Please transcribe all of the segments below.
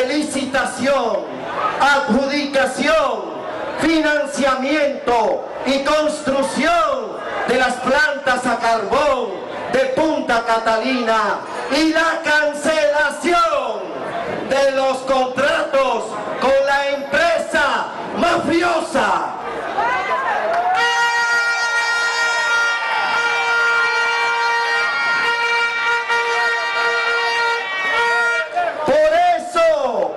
de licitación, adjudicación, financiamiento y construcción de las plantas a carbón de Punta Catalina y la cancelación de los contratos con la empresa mafiosa. Por eso,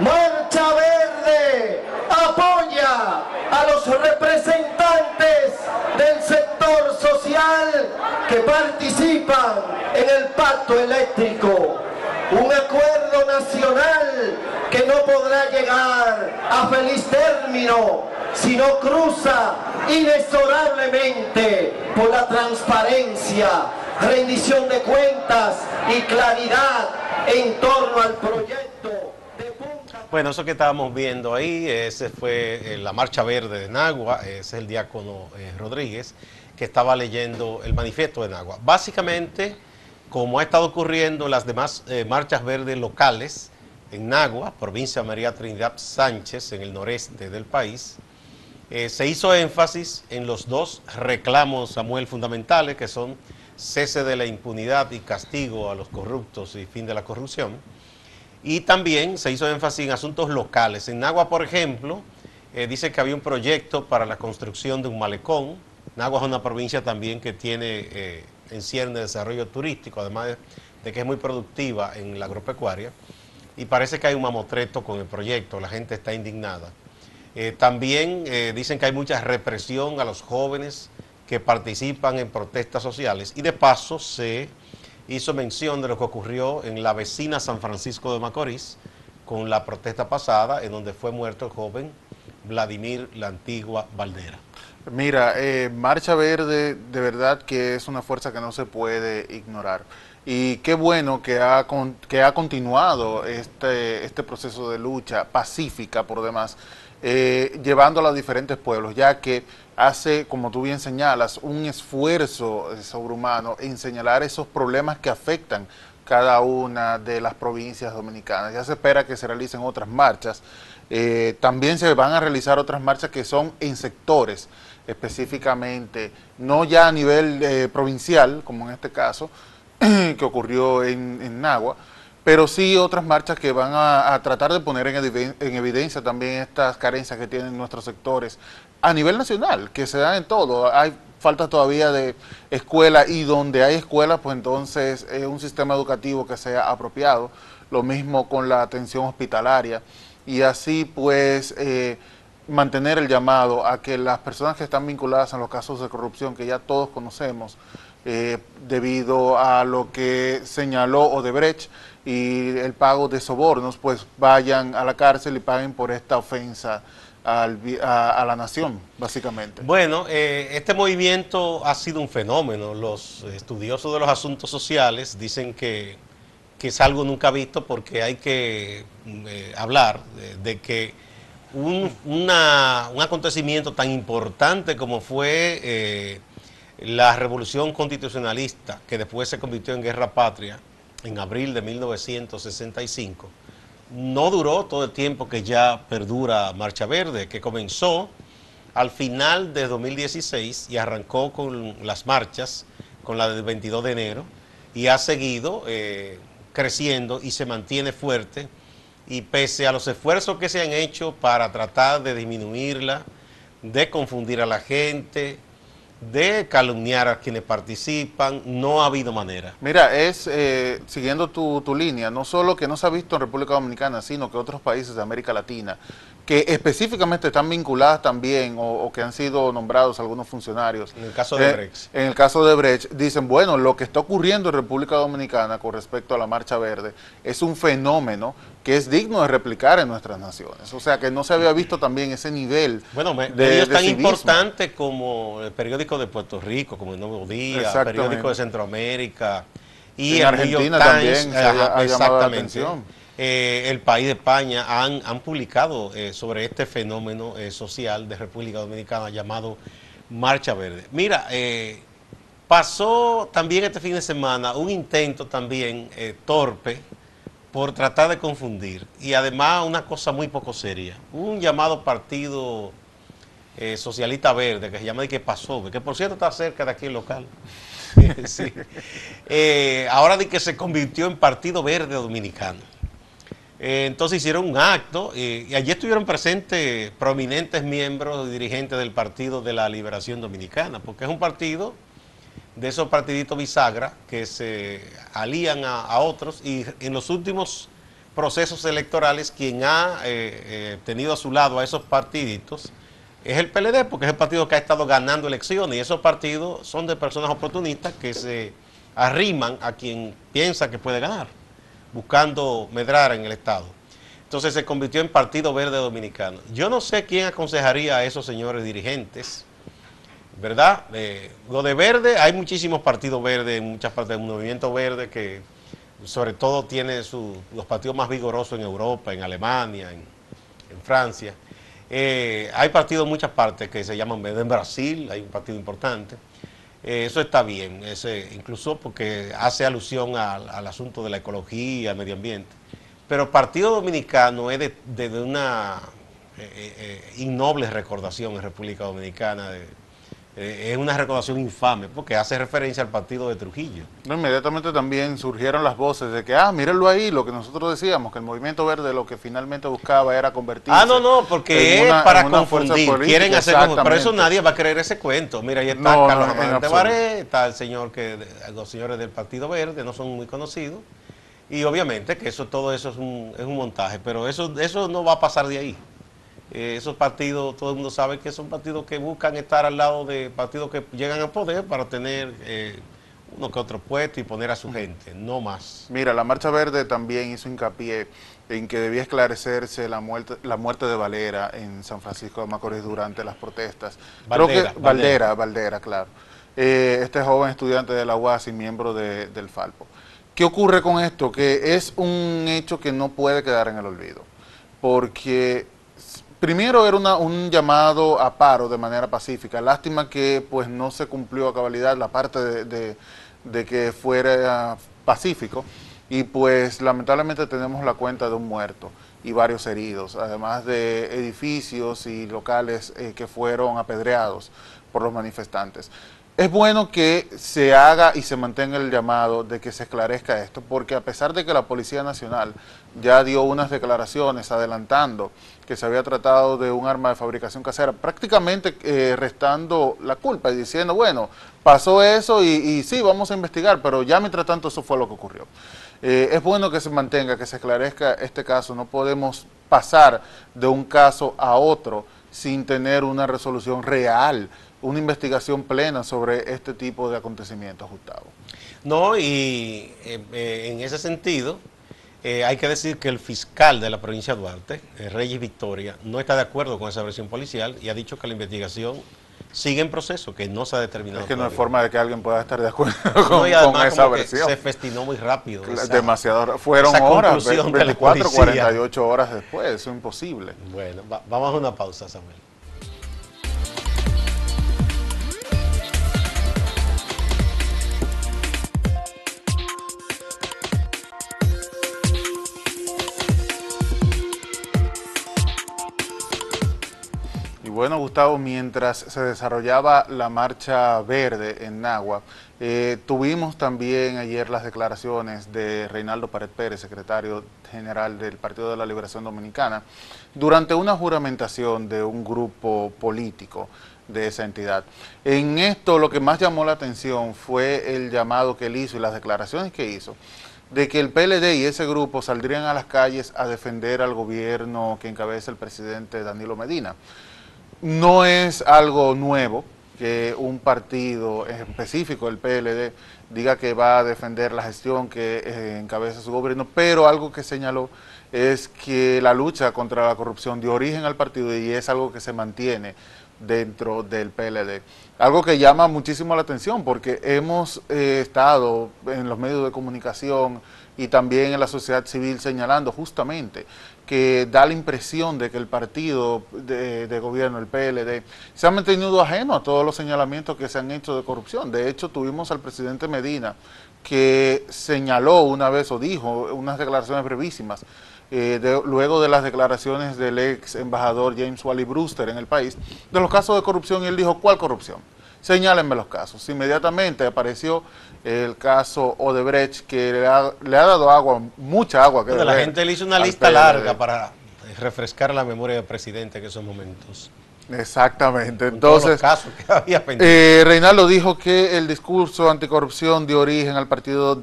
Marcha Verde apoya a los representantes del sector social que participan en el pacto eléctrico. Un acuerdo nacional que no podrá llegar a feliz término si no cruza inexorablemente por la transparencia, rendición de cuentas y claridad en torno al proyecto de Punta. Bueno, eso que estábamos viendo ahí, ese fue la Marcha Verde de Nagua, ese es el diácono Rodríguez, que estaba leyendo el manifiesto de Nagua. Básicamente, como ha estado ocurriendo en las demás marchas verdes locales, en Nagua, provincia de María Trinidad Sánchez, en el noreste del país, se hizo énfasis en los dos reclamos, Samuel, fundamentales, que son cese de la impunidad y castigo a los corruptos y fin de la corrupción. Y también se hizo énfasis en asuntos locales. En Nagua, por ejemplo, dice que había un proyecto para la construcción de un malecón. Nagua es una provincia también que tiene en cierne de desarrollo turístico, además de que es muy productiva en la agropecuaria. Y parece que hay un mamotreto con el proyecto, la gente está indignada. También dicen que hay mucha represión a los jóvenes que participan en protestas sociales. Y de paso se hizo mención de lo que ocurrió en la vecina San Francisco de Macorís con la protesta pasada, en donde fue muerto el joven Vladimir La Antigua Valdera. Mira, Marcha Verde de verdad que es una fuerza que no se puede ignorar. Y qué bueno que ha continuado este proceso de lucha pacífica por demás, llevándolo a diferentes pueblos, ya que hace, como tú bien señalas, un esfuerzo sobrehumano en señalar esos problemas que afectan cada una de las provincias dominicanas. Ya se espera que se realicen otras marchas. También se van a realizar otras marchas que son en sectores específicamente, no ya a nivel provincial, como en este caso, que ocurrió en Nagua, pero sí otras marchas que van a tratar de poner en evidencia también estas carencias que tienen nuestros sectores a nivel nacional, que se dan en todo. Hay falta todavía de escuela y donde hay escuelas, pues entonces un sistema educativo que sea apropiado, lo mismo con la atención hospitalaria y así pues mantener el llamado a que las personas que están vinculadas en los casos de corrupción que ya todos conocemos, debido a lo que señaló Odebrecht y el pago de sobornos, pues vayan a la cárcel y paguen por esta ofensa a la nación, básicamente. Bueno, este movimiento ha sido un fenómeno. Los estudiosos de los asuntos sociales dicen que es algo nunca visto, porque hay que hablar de que un acontecimiento tan importante como fue la revolución constitucionalista, que después se convirtió en guerra patria en abril de 1965, no duró todo el tiempo que ya perdura Marcha Verde, que comenzó al final de 2016 y arrancó con las marchas, con la del 22 de enero, y ha seguido creciendo y se mantiene fuerte, y pese a los esfuerzos que se han hecho para tratar de disminuirla, de confundir a la gente, de calumniar a quienes participan, no ha habido manera. Mira, siguiendo tu línea, no solo que no se ha visto en República Dominicana, sino que otros países de América Latina, que específicamente están vinculadas también o que han sido nombrados algunos funcionarios. En el caso de Brecht. En el caso de Brecht, dicen, bueno, lo que está ocurriendo en República Dominicana con respecto a la Marcha Verde es un fenómeno que es digno de replicar en nuestras naciones. O sea, que no se había visto también ese nivel medios tan importantes como el periódico de Puerto Rico, como el Nuevo Día, el periódico de Centroamérica, y en Argentina también se ha llamado la atención. El País de España han publicado sobre este fenómeno social de República Dominicana llamado Marcha Verde. Mira, pasó también este fin de semana un intento también torpe por tratar de confundir. Y además una cosa muy poco seria. Un llamado Partido Socialista Verde, que se llama de que pasó, que por cierto está cerca de aquí el local. Sí. Ahora de que se convirtió en Partido Verde Dominicano. Entonces hicieron un acto y allí estuvieron presentes prominentes miembros y dirigentes del Partido de la Liberación Dominicana, porque es un partido de esos partiditos bisagra que se alían a otros, y en los últimos procesos electorales quien ha tenido a su lado a esos partiditos es el PLD, porque es el partido que ha estado ganando elecciones, y esos partidos son de personas oportunistas que se arriman a quien piensa que puede ganar, buscando medrar en el Estado. Entonces se convirtió en Partido Verde Dominicano. Yo no sé quién aconsejaría a esos señores dirigentes, ¿verdad? Lo de verde, hay muchísimos partidos verdes en muchas partes del movimiento verde, que sobre todo tiene los partidos más vigorosos en Europa, en Alemania, en Francia. Hay partidos en muchas partes que se llaman verde. En Brasil hay un partido importante. Eso está bien, incluso porque hace alusión al asunto de la ecología, al medio ambiente. Pero Partido Dominicano es de una innoble recordación en República Dominicana. Es una recordación infame porque hace referencia al partido de Trujillo. No, inmediatamente también surgieron las voces de que, mírenlo ahí, lo que nosotros decíamos, que el movimiento verde lo que finalmente buscaba era convertirse. No, porque es para confundir, quieren hacer confundir, pero eso nadie va a creer ese cuento. Mira, ahí está Carlos Amarante Baré, está el señor los señores del Partido Verde no son muy conocidos, y obviamente que todo eso es un montaje, pero eso no va a pasar de ahí. Esos partidos, todo el mundo sabe que son partidos que buscan estar al lado de partidos que llegan al poder para tener uno que otro puesto y poner a su gente, no más. Mira, la Marcha Verde también hizo hincapié en que debía esclarecerse la muerte de Valera en San Francisco de Macorís durante las protestas. Valdera, claro. Este joven estudiante de la UAS y miembro del Falpo. ¿Qué ocurre con esto? Que es un hecho que no puede quedar en el olvido, porque primero era un llamado a paro de manera pacífica. Lástima que pues no se cumplió a cabalidad la parte de que fuera pacífico, y pues lamentablemente tenemos la cuenta de un muerto y varios heridos, además de edificios y locales que fueron apedreados por los manifestantes. Es bueno que se haga y se mantenga el llamado de que se esclarezca esto, porque a pesar de que la Policía Nacional ya dio unas declaraciones adelantando que se había tratado de un arma de fabricación casera, prácticamente restando la culpa y diciendo, bueno, pasó eso y sí, vamos a investigar, pero ya mientras tanto eso fue lo que ocurrió. Es bueno que se mantenga, que se esclarezca este caso. No podemos pasar de un caso a otro sin tener una resolución real, una investigación plena sobre este tipo de acontecimientos, Gustavo. No, y en ese sentido, hay que decir que el fiscal de la provincia de Duarte, Reyes Victoria, no está de acuerdo con esa versión policial y ha dicho que la investigación sigue en proceso, que no se ha determinado. Es que no hay forma de que alguien pueda estar de acuerdo con esa versión. Se festinó muy rápido. Demasiado. Fueron horas, 24, 48 horas después, eso es imposible. Bueno, vamos a una pausa, Samuel. Bueno, Gustavo, mientras se desarrollaba la Marcha Verde en Nagua, tuvimos también ayer las declaraciones de Reinaldo Pared Pérez, secretario general del Partido de la Liberación Dominicana, durante una juramentación de un grupo político de esa entidad. En esto lo que más llamó la atención fue el llamado que él hizo y las declaraciones que hizo, de que el PLD y ese grupo saldrían a las calles a defender al gobierno que encabeza el presidente Danilo Medina. No es algo nuevo que un partido en específico, el PLD, diga que va a defender la gestión que encabeza su gobierno, pero algo que señaló es que la lucha contra la corrupción dio origen al partido y es algo que se mantiene dentro del PLD. Algo que llama muchísimo la atención porque hemos estado en los medios de comunicación y también en la sociedad civil señalando justamente que da la impresión de que el partido de gobierno, el PLD, se ha mantenido ajeno a todos los señalamientos que se han hecho de corrupción. De hecho, tuvimos al presidente Medina que señaló una vez o dijo unas declaraciones brevísimas, luego de las declaraciones del ex embajador James Wally Brewster en el país, de los casos de corrupción, y él dijo, ¿cuál corrupción? Señálenme los casos. Inmediatamente apareció el caso Odebrecht, que le ha dado agua, mucha agua. Que la gente le hizo una lista larga para refrescar la memoria del presidente en esos momentos. Exactamente. Con Entonces, todos los casos que había pendiente. Reinaldo dijo que el discurso anticorrupción dio origen al partido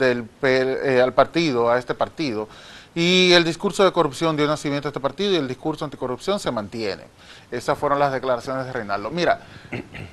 a este partido, y el discurso de corrupción dio nacimiento a este partido, y el discurso anticorrupción se mantiene. Esas fueron las declaraciones de Reinaldo. Mira,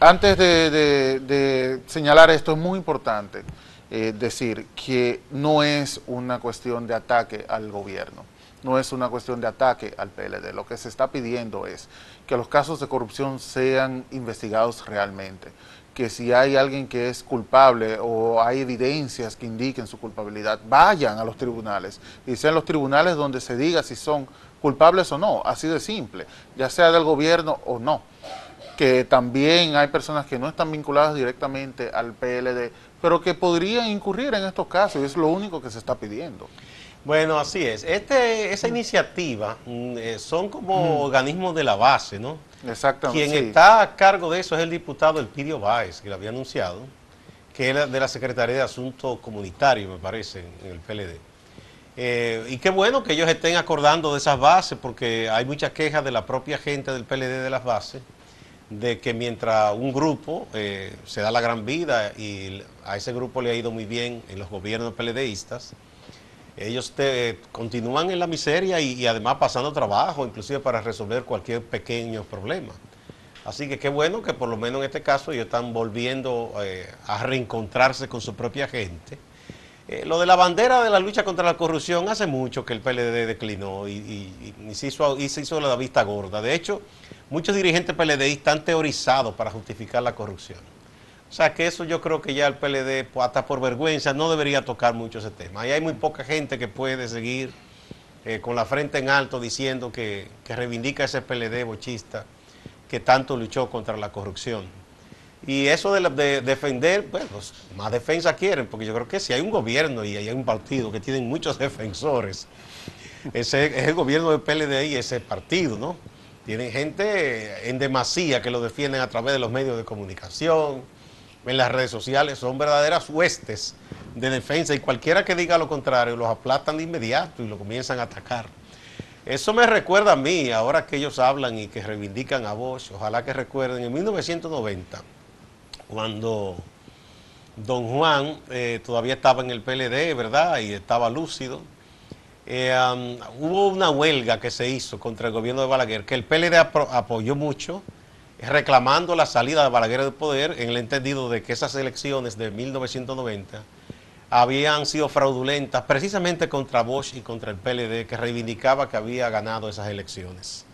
antes de señalar esto, es muy importante decir que no es una cuestión de ataque al gobierno, no es una cuestión de ataque al PLD. Lo que se está pidiendo es que los casos de corrupción sean investigados realmente, que si hay alguien que es culpable o hay evidencias que indiquen su culpabilidad, vayan a los tribunales, y sean los tribunales donde se diga si son culpables o no, así de simple, ya sea del gobierno o no. Que también hay personas que no están vinculadas directamente al PLD, pero que podrían incurrir en estos casos, y es lo único que se está pidiendo. Bueno, así es. Esa iniciativa son como organismos de la base, ¿no? Exactamente. Quien está a cargo de eso es el diputado Elpidio Báez, que lo había anunciado, que era de la Secretaría de Asuntos Comunitarios, me parece, en el PLD. Y qué bueno que ellos estén acordando de esas bases, porque hay muchas quejas de la propia gente del PLD de las bases, de que mientras un grupo se da la gran vida y a ese grupo le ha ido muy bien en los gobiernos PLDistas, ellos continúan en la miseria y además pasando trabajo, inclusive para resolver cualquier pequeño problema. Así que qué bueno que por lo menos en este caso ellos están volviendo a reencontrarse con su propia gente. Lo de la bandera de la lucha contra la corrupción, hace mucho que el PLD declinó y se hizo la vista gorda. De hecho, muchos dirigentes PLDistas han teorizado para justificar la corrupción. O sea que eso yo creo que ya el PLD, pues, hasta por vergüenza, no debería tocar mucho ese tema. Ahí hay muy poca gente que puede seguir con la frente en alto diciendo que reivindica ese PLD bochista que tanto luchó contra la corrupción. Y eso de defender, bueno, pues, más defensa quieren, porque yo creo que si hay un gobierno y hay un partido que tienen muchos defensores, ese es el gobierno del PLD y ese partido, ¿no? Tienen gente en demasía que lo defienden a través de los medios de comunicación, en las redes sociales, son verdaderas huestes de defensa, y cualquiera que diga lo contrario los aplastan de inmediato y lo comienzan a atacar. Eso me recuerda a mí, ahora que ellos hablan y que reivindican a Bosch, ojalá que recuerden en 1990, cuando don Juan todavía estaba en el PLD, ¿verdad? Y estaba lúcido. Hubo una huelga que se hizo contra el gobierno de Balaguer, que el PLD apoyó mucho, reclamando la salida de Balaguer del poder, en el entendido de que esas elecciones de 1990 habían sido fraudulentas precisamente contra Bosch y contra el PLD, que reivindicaba que había ganado esas elecciones.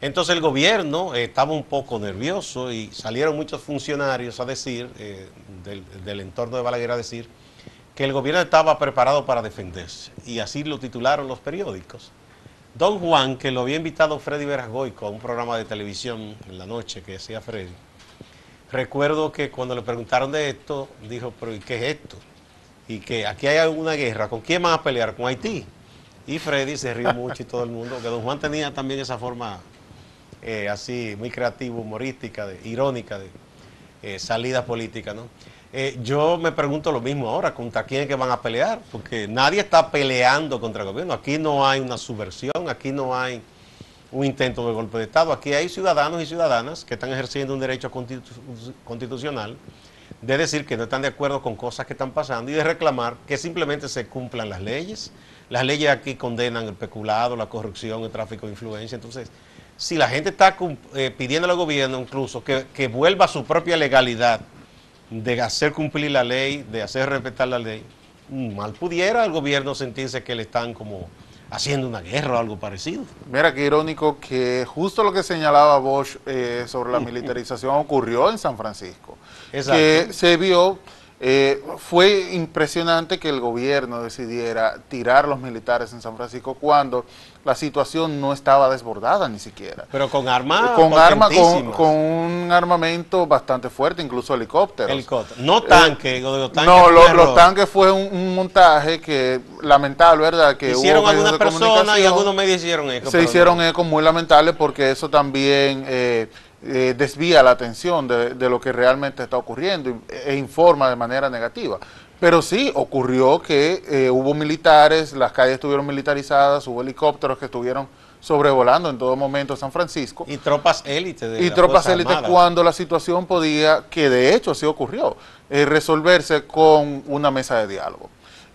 Entonces el gobierno estaba un poco nervioso y salieron muchos funcionarios a decir, del entorno de Balaguer, a decir que el gobierno estaba preparado para defenderse, y así lo titularon los periódicos. Don Juan, que lo había invitado Freddy Verasgoico a un programa de televisión en la noche que hacía Freddy, recuerdo que cuando le preguntaron de esto, dijo, pero ¿y qué es esto? Y que aquí hay una guerra, ¿con quién van a pelear? ¿Con Haití? Y Freddy se rió mucho y todo el mundo, que don Juan tenía también esa forma así, muy creativa, humorística, irónica, de salida política, ¿no? Yo me pregunto lo mismo ahora, ¿contra quién es que van a pelear? Porque nadie está peleando contra el gobierno. Aquí no hay una subversión, aquí no hay un intento de golpe de Estado. Aquí hay ciudadanos y ciudadanas que están ejerciendo un derecho constitucional de decir que no están de acuerdo con cosas que están pasando y de reclamar que simplemente se cumplan las leyes. Las leyes aquí condenan el peculado, la corrupción, el tráfico de influencia. Entonces, si la gente está pidiendo al gobierno incluso que vuelva a su propia legalidad, de hacer cumplir la ley, de hacer respetar la ley, mal pudiera el gobierno sentirse que le están como haciendo una guerra o algo parecido. Mira qué irónico que justo lo que señalaba Bosch sobre la militarización ocurrió en San Francisco. Exacto. Que se vio, fue impresionante que el gobierno decidiera tirar a los militares en San Francisco cuando la situación no estaba desbordada ni siquiera. Pero con armas con un armamento bastante fuerte, incluso helicópteros. No tanques, los tanques. No, los tanques fue un montaje que lamentable, ¿verdad? Que hicieron hubo algunas personas y algunos medios hicieron eco. Se hicieron eco muy lamentable porque eso también desvía la atención de lo que realmente está ocurriendo e informa de manera negativa. Pero sí, ocurrió que hubo militares, las calles estuvieron militarizadas, hubo helicópteros que estuvieron sobrevolando en todo momento San Francisco. Y tropas élites. Y tropas élites cuando la situación podía, que de hecho sí ocurrió, resolverse con una mesa de diálogo.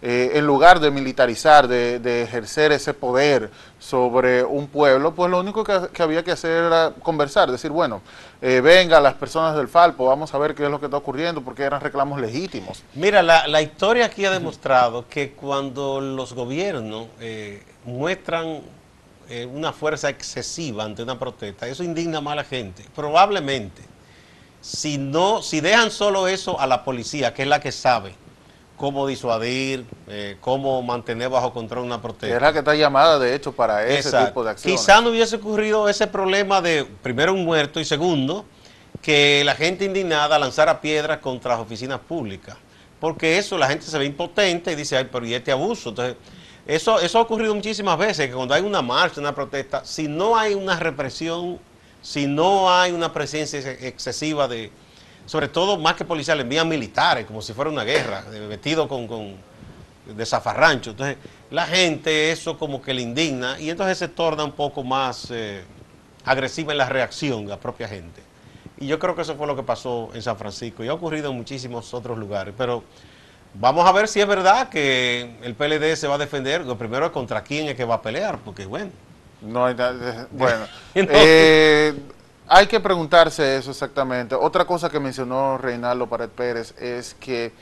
En lugar de militarizar, de ejercer ese poder sobre un pueblo, pues lo único que había que hacer era conversar, decir, bueno, venga, las personas del Falpo, vamos a ver qué es lo que está ocurriendo, porque eran reclamos legítimos. Mira, la historia aquí ha demostrado que cuando los gobiernos muestran una fuerza excesiva ante una protesta, eso indigna más a la gente. Probablemente, si dejan solo eso a la policía, que es la que sabe cómo disuadir, cómo mantener bajo control una protesta. Es la que está llamada, de hecho, para ese Exacto. tipo de acciones. Quizá no hubiese ocurrido ese problema de, primero, un muerto, y segundo, que la gente indignada lanzara piedras contra las oficinas públicas. Porque eso, la gente se ve impotente y dice, ay, pero ¿y este abuso? Entonces, eso ha ocurrido muchísimas veces, que cuando hay una marcha, una protesta, si no hay una represión, si no hay una presencia excesiva de... Sobre todo, más que policiales, envían militares, como si fuera una guerra, vestidos de zafarrancho. Entonces, la gente, eso como que le indigna, y entonces se torna un poco más agresiva en la reacción, la propia gente. Y yo creo que eso fue lo que pasó en San Francisco, y ha ocurrido en muchísimos otros lugares. Pero vamos a ver si es verdad que el PLD se va a defender. Lo primero es contra quién es que va a pelear, porque bueno. No hay nada, bueno. Hay que preguntarse eso exactamente. Otra cosa que mencionó Reinaldo Pared Pérez es que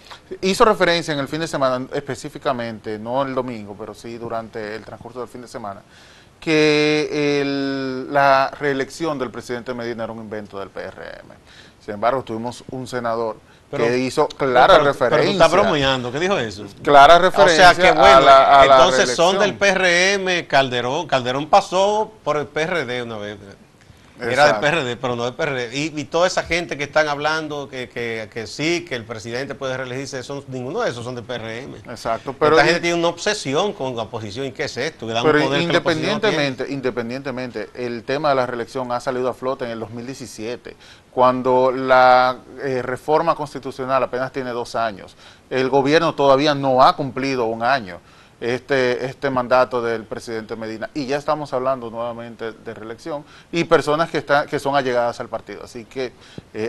hizo referencia en el fin de semana, específicamente, no el domingo, pero sí durante el transcurso del fin de semana, que la reelección del presidente Medina era un invento del PRM. Sin embargo, tuvimos un senador que hizo clara referencia. Pero tú estás bromeando, ¿qué dijo eso? Clara referencia. O sea que bueno, a la entonces son del PRM, Calderón pasó por el PRD una vez. Era del PRD, pero no del PRD. Y toda esa gente que están hablando que sí, que el presidente puede reelegirse, ninguno de esos son del PRM. Exacto. Pero esta gente tiene una obsesión con la oposición. ¿Y qué es esto? Que da pero un poder independientemente, el tema de la reelección ha salido a flote en el 2017, cuando la reforma constitucional apenas tiene 2 años. El gobierno todavía no ha cumplido un año. Este mandato del presidente Medina, y ya estamos hablando nuevamente de reelección y personas que son allegadas al partido, así que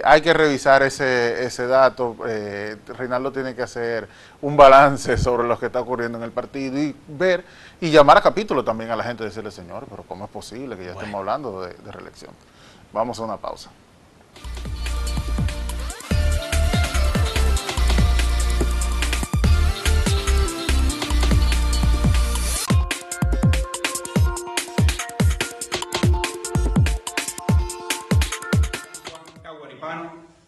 hay que revisar ese dato. Reinaldo tiene que hacer un balance sobre lo que está ocurriendo en el partido y ver y llamar a capítulo también a la gente y decirle, señor, pero ¿cómo es posible que ya estemos hablando de reelección? Vamos a una pausa.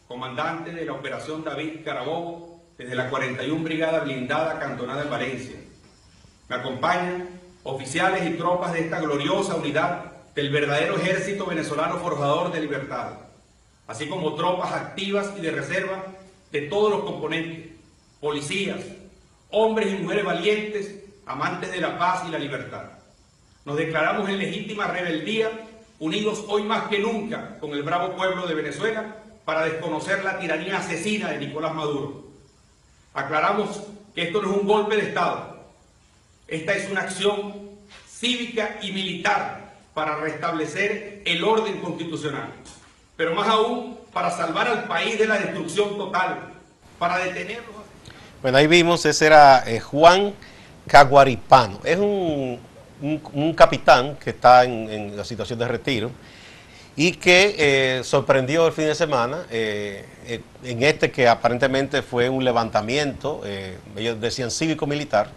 Comandante de la Operación David Carabobo, desde la 41 Brigada Blindada Cantonada en Valencia. Me acompañan oficiales y tropas de esta gloriosa unidad del verdadero ejército venezolano forjador de libertad, así como tropas activas y de reserva de todos los componentes, policías, hombres y mujeres valientes, amantes de la paz y la libertad. Nos declaramos en legítima rebeldía, unidos hoy más que nunca con el bravo pueblo de Venezuela, para desconocer la tiranía asesina de Nicolás Maduro. Aclaramos que esto no es un golpe de Estado. Esta es una acción cívica y militar para restablecer el orden constitucional, pero más aún para salvar al país de la destrucción total, para detenerlos. Bueno, ahí vimos, ese era Juan Caguaripano. Es un capitán que está en la situación de retiro, y que sorprendió el fin de semana en que aparentemente fue un levantamiento, ellos decían cívico-militar,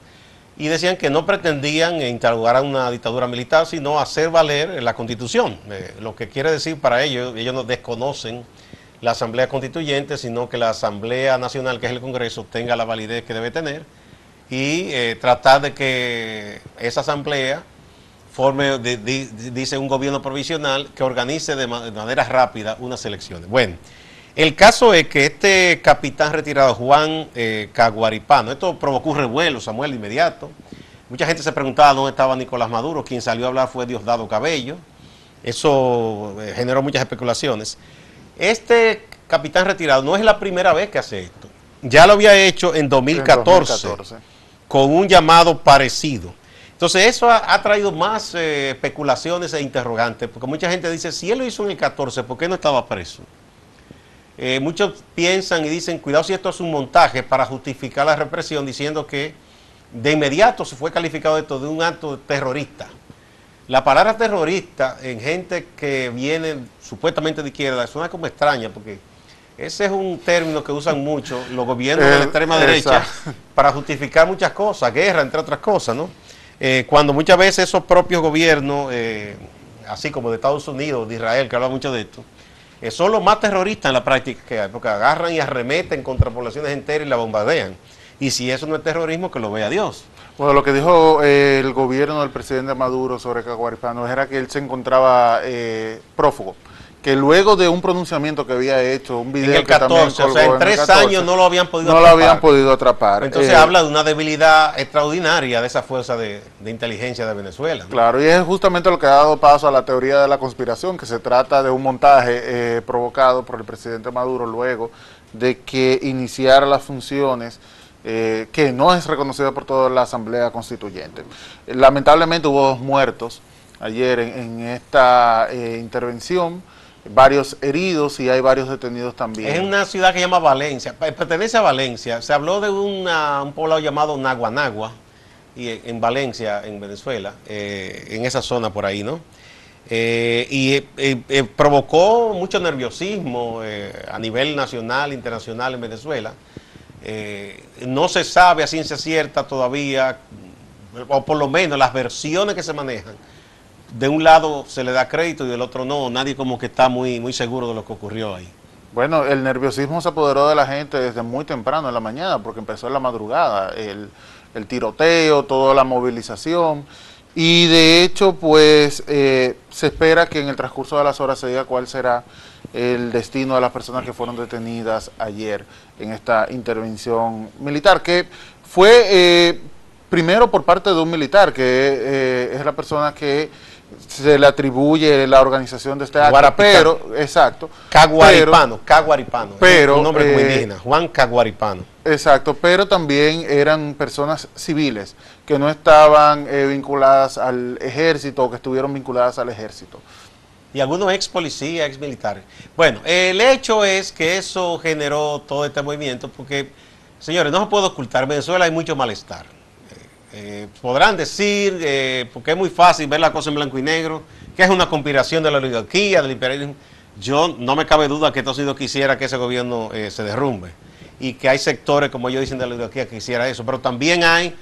y decían que no pretendían instaurar una dictadura militar, sino hacer valer la Constitución. Lo que quiere decir para ellos no desconocen la Asamblea Constituyente, sino que la Asamblea Nacional, que es el Congreso, tenga la validez que debe tener y tratar de que esa Asamblea forme, dice, un gobierno provisional que organice de manera rápida unas elecciones. Bueno, el caso es que este capitán retirado, Juan Caguaripano, esto provocó un revuelo, Samuel, de inmediato. Mucha gente se preguntaba dónde estaba Nicolás Maduro. Quien salió a hablar fue Diosdado Cabello. Eso generó muchas especulaciones. Este capitán retirado no es la primera vez que hace esto. Ya lo había hecho en 2014, con un llamado parecido. Entonces eso ha traído más especulaciones e interrogantes, porque mucha gente dice, si él lo hizo en el 14, ¿por qué no estaba preso? Muchos piensan y dicen, cuidado si esto es un montaje para justificar la represión, diciendo que de inmediato se fue calificado esto de un acto terrorista. La palabra terrorista en gente que viene supuestamente de izquierda suena como extraña, porque ese es un término que usan mucho los gobiernos de la extrema derecha para justificar muchas cosas, guerra, entre otras cosas, ¿no? Cuando muchas veces esos propios gobiernos, así como de Estados Unidos, de Israel, que habla mucho de esto, son los más terroristas en la práctica que hay, porque agarran y arremeten contra poblaciones enteras y la bombardean. Y si eso no es terrorismo, que lo vea Dios. Bueno, lo que dijo el gobierno del presidente Maduro sobre Caguaripano era que él se encontraba prófugo, que luego de un pronunciamiento que había hecho, un video en el 14, que también colgó, o sea, en 3 años no lo habían podido atrapar. No lo habían podido atrapar. Entonces habla de una debilidad extraordinaria de esa fuerza de inteligencia de Venezuela, ¿no? Claro, y es justamente lo que ha dado paso a la teoría de la conspiración, que se trata de un montaje provocado por el presidente Maduro luego de que iniciara las funciones que no es reconocida por toda la Asamblea Constituyente. Lamentablemente hubo 2 muertos ayer en esta intervención, varios heridos y hay varios detenidos también. Es una ciudad que se llama Valencia, pertenece a Valencia. Se habló de un poblado llamado Naguanagua, y en Valencia, en Venezuela, en esa zona por ahí, ¿no? Provocó mucho nerviosismo a nivel nacional, internacional en Venezuela. No se sabe a ciencia cierta todavía, o por lo menos las versiones que se manejan, de un lado se le da crédito y del otro no. Nadie como que está muy seguro de lo que ocurrió ahí. Bueno, el nerviosismo se apoderó de la gente desde muy temprano en la mañana, porque empezó en la madrugada, el tiroteo, toda la movilización, y de hecho pues se espera que en el transcurso de las horas se diga cuál será el destino de las personas que fueron detenidas ayer en esta intervención militar, que fue primero por parte de un militar, que es la persona que se le atribuye la organización de este acto, pero, exacto. Caguaripano, pero un nombre como indígena, Juan Caguaripano. Exacto, pero también eran personas civiles que no estaban vinculadas al ejército o que estuvieron vinculadas al ejército. Y algunos ex policías, ex militares. Bueno, el hecho es que eso generó todo este movimiento porque, señores, no se puede ocultar, en Venezuela hay mucho malestar. Podrán decir, porque es muy fácil ver la cosa en blanco y negro, que es una conspiración de la oligarquía, del imperialismo. Yo no me cabe duda que Estados Unidos quisiera que ese gobierno se derrumbe y que hay sectores, como ellos dicen, de la oligarquía que quisiera eso, pero también hay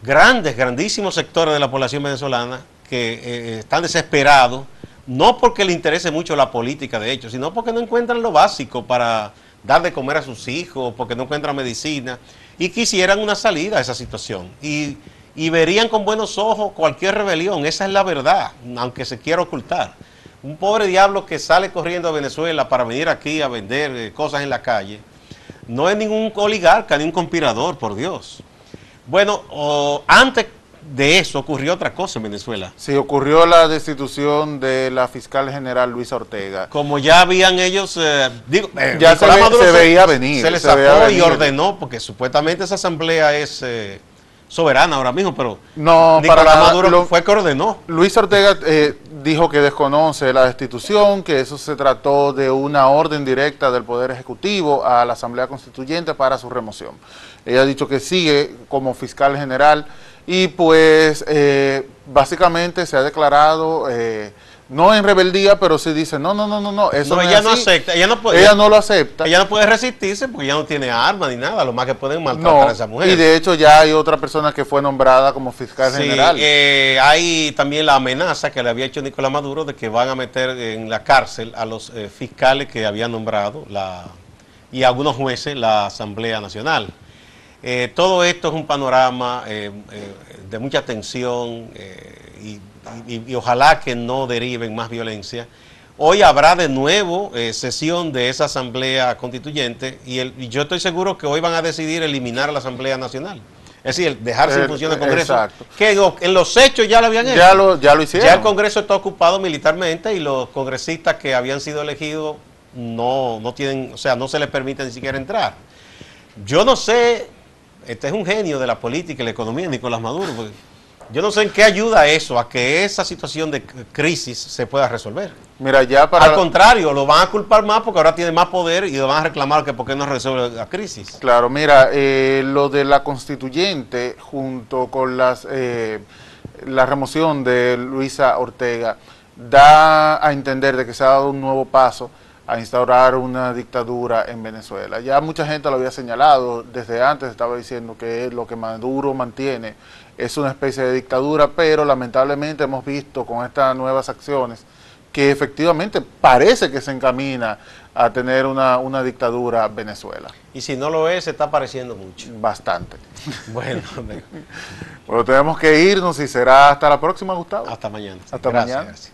grandísimos sectores de la población venezolana que están desesperados, no porque les interese mucho la política de hecho, sino porque no encuentran lo básico para dar de comer a sus hijos, porque no encuentran medicina y quisieran una salida a esa situación y verían con buenos ojos cualquier rebelión. Esa es la verdad, aunque se quiera ocultar. Un pobre diablo que sale corriendo a Venezuela para venir aquí a vender cosas en la calle no es ningún oligarca ni un conspirador, por Dios. Bueno, antes de eso ocurrió otra cosa en Venezuela. Sí, ocurrió la destitución de la fiscal general Luisa Ortega. Como ya habían ellos, ya se veía venir. Se les sacó y ordenó, porque supuestamente esa asamblea es soberana ahora mismo, pero no, Nicolás Maduro fue que ordenó. Luisa Ortega dijo que desconoce la destitución, que eso se trató de una orden directa del Poder Ejecutivo a la Asamblea Constituyente para su remoción. Ella ha dicho que sigue como fiscal general y pues básicamente se ha declarado No en rebeldía, pero sí dice, no, eso No, es ella no así. acepta, ella no lo acepta. Ella no puede resistirse porque ella no tiene armas ni nada, lo más que pueden maltratar No, a esa mujer. y de hecho ya hay otra persona que fue nombrada como fiscal Sí, general. hay también la amenaza que le había hecho Nicolás Maduro de que van a meter en la cárcel a los fiscales que había nombrado y a algunos jueces la Asamblea Nacional. Todo esto es un panorama de mucha tensión y ojalá que no derive en más violencia. Hoy habrá de nuevo sesión de esa Asamblea Constituyente y yo estoy seguro que hoy van a decidir eliminar la Asamblea Nacional. Es decir, dejar sin función el Congreso, exacto. que en los hechos ya lo habían hecho. Ya lo hicieron. Ya el Congreso está ocupado militarmente y los congresistas que habían sido elegidos no tienen, o sea, no se les permite ni siquiera entrar. Yo no sé, este es un genio de la política y la economía, Nicolás Maduro, porque yo no sé en qué ayuda eso a que esa situación de crisis se pueda resolver. Mira, ya Al contrario, lo van a culpar más porque ahora tiene más poder y lo van a reclamar que por qué no resuelve la crisis. Claro, mira, lo de la constituyente junto con la remoción de Luisa Ortega da a entender de que se ha dado un nuevo paso a instaurar una dictadura en Venezuela. Ya mucha gente lo había señalado, desde antes estaba diciendo que lo que Maduro mantiene es una especie de dictadura, pero lamentablemente hemos visto con estas nuevas acciones que efectivamente parece que se encamina a tener una dictadura Venezuela. Y si no lo es, se está pareciendo mucho. Bastante. Bueno, Bueno, tenemos que irnos y será hasta la próxima, Gustavo. hasta mañana. Hasta mañana. Gracias.